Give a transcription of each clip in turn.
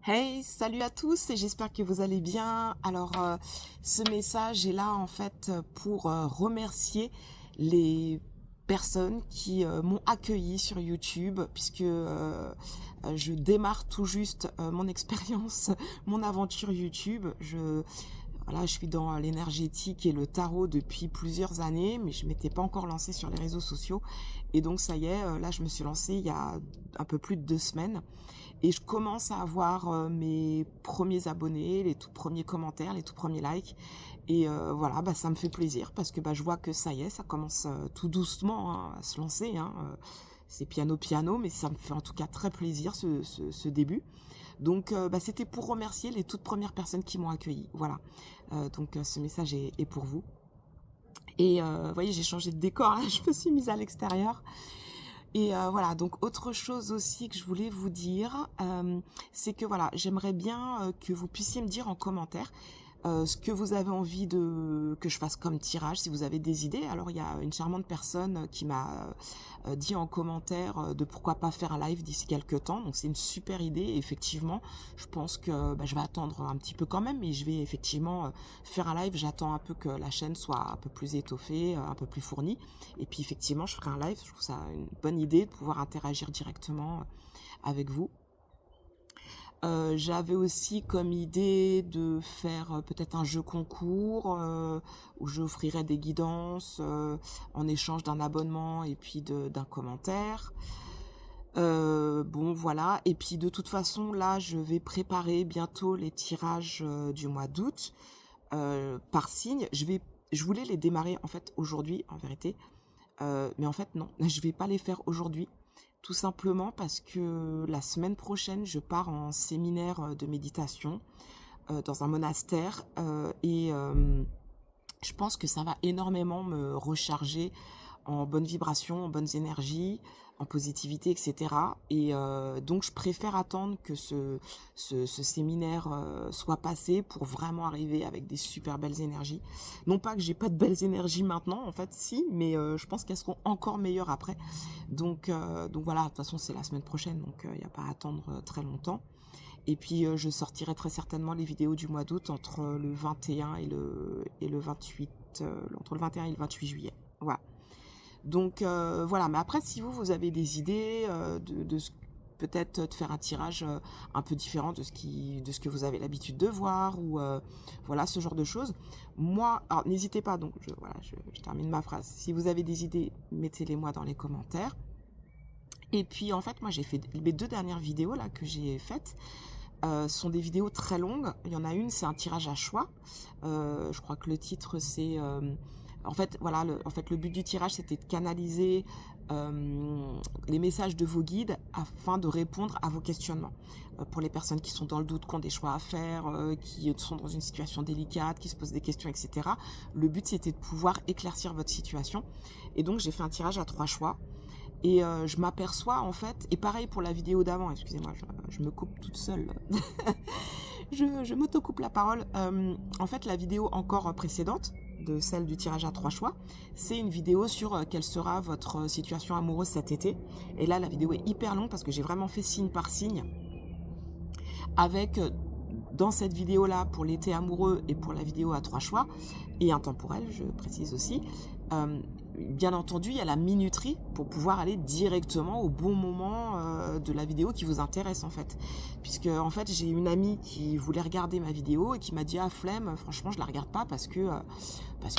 Hey, salut à tous et j'espère que vous allez bien. Alors, ce message est là en fait pour remercier les personnes qui m'ont accueilli sur YouTube puisque je démarre tout juste mon expérience, mon aventure YouTube. Voilà, je suis dans l'énergétique et le tarot depuis plusieurs années, mais je m'étais pas encore lancée sur les réseaux sociaux. Et donc ça y est, là je me suis lancée il y a un peu plus de 2 semaines. Et je commence à avoir mes premiers abonnés, les tout premiers commentaires, les tout premiers likes. Et voilà, bah, ça me fait plaisir parce que bah, je vois que ça y est, ça commence tout doucement hein, à se lancer. Hein. C'est piano piano, mais ça me fait en tout cas très plaisir ce début. Donc bah, c'était pour remercier les toutes premières personnes qui m'ont accueilli. Voilà, donc ce message est pour vous. Et vous voyez, j'ai changé de décor, là, je me suis mise à l'extérieur. Et voilà, donc autre chose aussi que je voulais vous dire, c'est que voilà, j'aimerais bien que vous puissiez me dire en commentaire ce que vous avez envie que je fasse comme tirage, si vous avez des idées. Alors il y a une charmante personne qui m'a dit en commentaire de pourquoi pas faire un live d'ici quelques temps. Donc c'est une super idée. Et effectivement, je pense que bah, je vais attendre un petit peu quand même, mais je vais effectivement faire un live. J'attends un peu que la chaîne soit un peu plus étoffée, un peu plus fournie. Et puis effectivement, je ferai un live. Je trouve ça une bonne idée de pouvoir interagir directement avec vous. J'avais aussi comme idée de faire peut-être un jeu concours où j'offrirais des guidances en échange d'un abonnement et puis d'un commentaire. Bon voilà, et puis de toute façon là je vais préparer bientôt les tirages du mois d'août par signe. Je voulais les démarrer en fait aujourd'hui en vérité, mais en fait non, je vais pas les faire aujourd'hui. Tout simplement parce que la semaine prochaine, je pars en séminaire de méditation dans un monastère et je pense que ça va énormément me recharger en bonnes vibrations, en bonnes énergies, en positivité, etc. Et donc, je préfère attendre que ce séminaire soit passé pour vraiment arriver avec des super belles énergies. Non pas que j'ai pas de belles énergies maintenant, en fait, si, mais je pense qu'elles seront encore meilleures après. Donc voilà, de toute façon, c'est la semaine prochaine, donc il n'y a pas à attendre très longtemps. Et puis, je sortirai très certainement les vidéos du mois d'août entre le 21 et le 28, entre le 21 et le 28 juillet. Voilà. Donc voilà, mais après si vous avez des idées peut-être de faire un tirage un peu différent de ce que vous avez l'habitude de voir ou voilà ce genre de choses. Moi, alors n'hésitez pas, donc voilà, je termine ma phrase. Si vous avez des idées, mettez-les moi dans les commentaires. Et puis en fait, moi j'ai fait mes 2 dernières vidéos là que j'ai faites. Sont des vidéos très longues. Il y en a une, c'est un tirage à choix. Je crois que le titre c'est en fait, voilà, le but du tirage, c'était de canaliser les messages de vos guides afin de répondre à vos questionnements. Pour les personnes qui sont dans le doute, qui ont des choix à faire, qui sont dans une situation délicate, qui se posent des questions, etc. Le but, c'était de pouvoir éclaircir votre situation. Et donc, j'ai fait un tirage à 3 choix. Et je m'aperçois, en fait, et pareil pour la vidéo d'avant, excusez-moi, je me coupe toute seule. Je m'auto-coupe la parole. En fait, la vidéo encore précédente, de celle du tirage à 3 choix, c'est une vidéo sur quelle sera votre situation amoureuse cet été. Et là, la vidéo est hyper longue parce que j'ai vraiment fait signe par signe. Avec, dans cette vidéo-là, pour l'été amoureux et pour la vidéo à 3 choix, et intemporel, je précise aussi, bien entendu, il y a la minuterie pour pouvoir aller directement au bon moment de la vidéo qui vous intéresse en fait. Puisque en fait, j'ai une amie qui voulait regarder ma vidéo et qui m'a dit ah flemme, franchement je la regarde pas parce que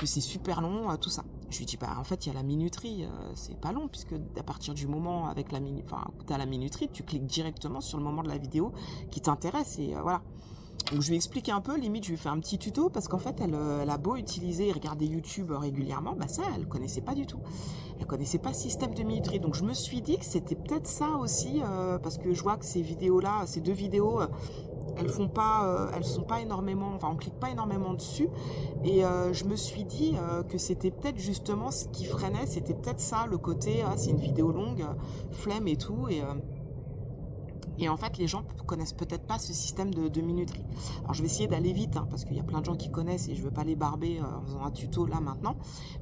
c'est super long, tout ça. Je lui dis bah en fait il y a la minuterie, c'est pas long puisque à partir du moment avec t'as la minuterie, tu cliques directement sur le moment de la vidéo qui t'intéresse et voilà. Donc je lui explique un peu, limite je lui fais un petit tuto parce qu'en fait elle a beau utiliser et regarder YouTube régulièrement, bah ça elle connaissait pas du tout. Elle connaissait pas le système de minuterie. Donc je me suis dit que c'était peut-être ça aussi parce que je vois que ces vidéos-là, ces 2 vidéos, elles sont pas énormément, enfin on clique pas énormément dessus. Et je me suis dit que c'était peut-être justement ce qui freinait, c'était peut-être ça, le côté c'est une vidéo longue, flemme et tout. Et en fait, les gens connaissent peut-être pas ce système de minuterie. Alors, je vais essayer d'aller vite, hein, parce qu'il y a plein de gens qui connaissent et je veux pas les barber en faisant un tuto là maintenant.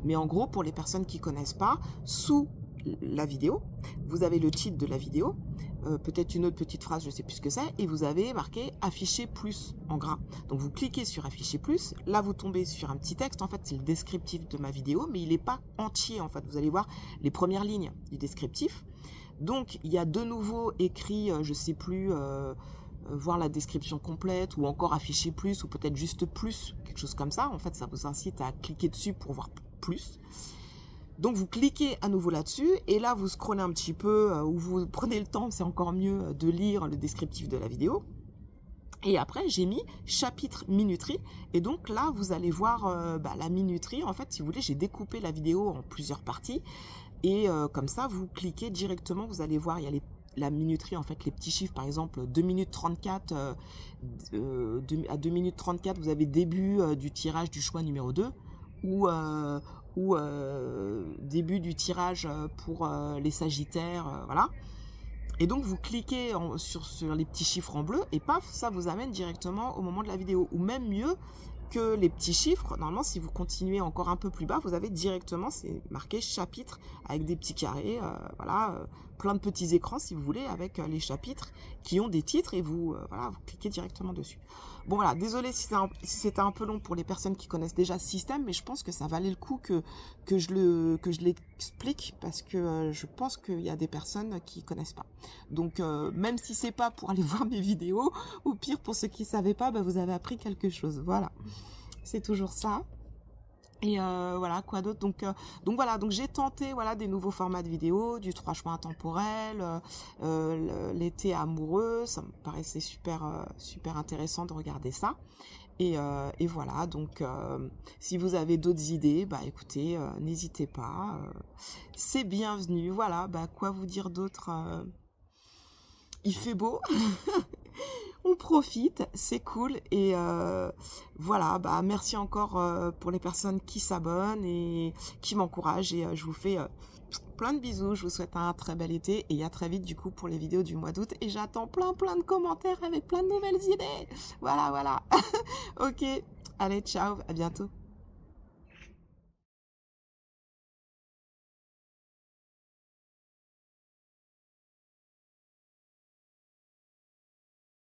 Mais en gros, pour les personnes qui connaissent pas, sous la vidéo, vous avez le titre de la vidéo. peut-être une autre petite phrase, je ne sais plus ce que c'est, et vous avez marqué afficher plus en gras. Donc vous cliquez sur afficher plus, là vous tombez sur un petit texte, en fait c'est le descriptif de ma vidéo, mais il n'est pas entier en fait, vous allez voir les premières lignes du descriptif. Donc il y a de nouveau écrit, je ne sais plus, voir la description complète, ou encore afficher plus, ou peut-être juste plus, quelque chose comme ça. En fait ça vous incite à cliquer dessus pour voir plus. Donc vous cliquez à nouveau là-dessus et là vous scrollez un petit peu ou vous prenez le temps, c'est encore mieux, de lire le descriptif de la vidéo. Et après j'ai mis chapitre minuterie et donc là vous allez voir la minuterie. En fait si vous voulez j'ai découpé la vidéo en plusieurs parties et comme ça vous cliquez directement, vous allez voir il y a la minuterie, en fait les petits chiffres, par exemple 2 minutes 34, à 2 minutes 34 vous avez début du tirage du choix numéro 2 ou début du tirage pour les Sagittaires, voilà. Et donc vous cliquez sur les petits chiffres en bleu et paf, ça vous amène directement au moment de la vidéo. Ou même mieux que les petits chiffres, normalement si vous continuez encore un peu plus bas, vous avez directement, c'est marqué chapitre avec des petits carrés, voilà, plein de petits écrans si vous voulez, avec les chapitres qui ont des titres et vous, voilà, vous cliquez directement dessus. Bon voilà, désolé si c'était un peu long pour les personnes qui connaissent déjà ce système, mais je pense que ça valait le coup que je l'explique parce que je pense qu'il y a des personnes qui connaissent pas. Donc même si c'est pas pour aller voir mes vidéos, ou pire pour ceux qui savaient pas, vous avez appris quelque chose. Voilà, c'est toujours ça. Et voilà, quoi d'autre, donc voilà, donc j'ai tenté voilà des nouveaux formats de vidéos, du 3 choix intemporels, l'été amoureux, ça me paraissait super intéressant de regarder ça. Et voilà, donc si vous avez d'autres idées, écoutez, n'hésitez pas, c'est bienvenu. Voilà, quoi vous dire d'autre, il fait beau. On profite, c'est cool et voilà, merci encore pour les personnes qui s'abonnent et qui m'encouragent et je vous fais plein de bisous, je vous souhaite un très bel été et à très vite du coup pour les vidéos du mois d'août et j'attends plein de commentaires avec plein de nouvelles idées. Voilà. Ok, allez, ciao, à bientôt.